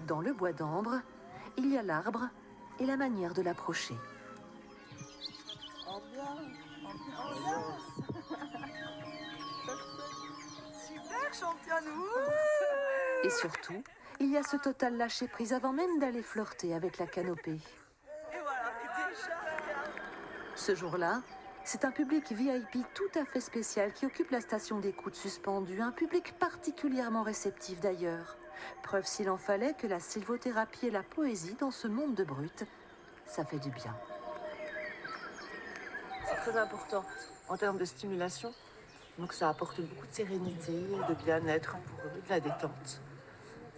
Dans le bois d'ambre, il y a l'arbre et la manière de l'approcher. Super championne. Et surtout, il y a ce total lâcher-prise avant même d'aller flirter avec la canopée. Et voilà, et déjà, regarde. Ce jour-là, c'est un public VIP tout à fait spécial qui occupe la station d'écoute suspendue, un public particulièrement réceptif d'ailleurs. Preuve s'il en fallait que la sylvothérapie et la poésie dans ce monde de brut, ça fait du bien. C'est très important en termes de stimulation. Donc ça apporte beaucoup de sérénité, de bien-être pour eux, de la détente.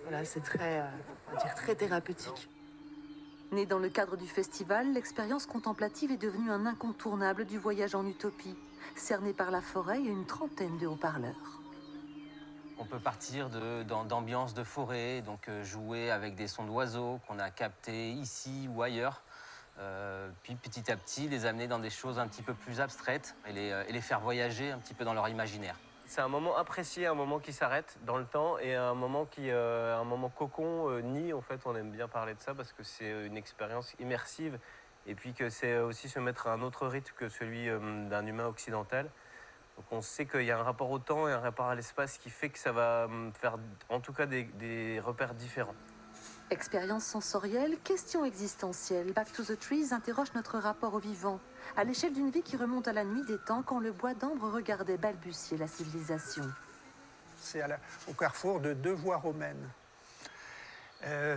Voilà, c'est très, on va dire très thérapeutique. Née dans le cadre du festival, l'expérience contemplative est devenue un incontournable du voyage en utopie, cerné par la forêt et une trentaine de haut-parleurs. On peut partir d'ambiance de forêt, donc jouer avec des sons d'oiseaux qu'on a captés ici ou ailleurs. Puis petit à petit, les amener dans des choses un petit peu plus abstraites et les faire voyager un petit peu dans leur imaginaire. C'est un moment apprécié, un moment qui s'arrête dans le temps et un moment cocon, nid. En fait, on aime bien parler de ça parce que c'est une expérience immersive et puis que c'est aussi se mettre à un autre rythme que celui d'un humain occidental. Donc on sait qu'il y a un rapport au temps et un rapport à l'espace qui fait que ça va faire en tout cas des repères différents. Expérience sensorielle, question existentielle, Back to the Trees interroge notre rapport au vivant, à l'échelle d'une vie qui remonte à la nuit des temps quand le bois d'ambre regardait balbutier la civilisation. C'est au carrefour de deux voies romaines.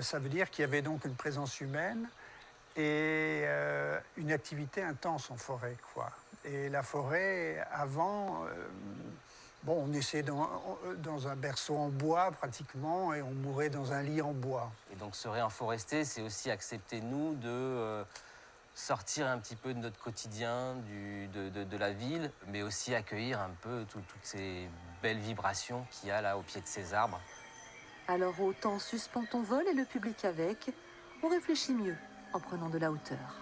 Ça veut dire qu'il y avait donc une présence humaine et une activité intense en forêt, quoi. Et la forêt, avant, bon, on naissait dans un berceau en bois pratiquement et on mourait dans un lit en bois. Et donc se réenforester, c'est aussi accepter, nous, de sortir un petit peu de notre quotidien, de la ville, mais aussi accueillir un peu toutes ces belles vibrations qu'il y a là au pied de ces arbres. Alors autant suspend ton vol et le public avec, on réfléchit mieux en prenant de la hauteur.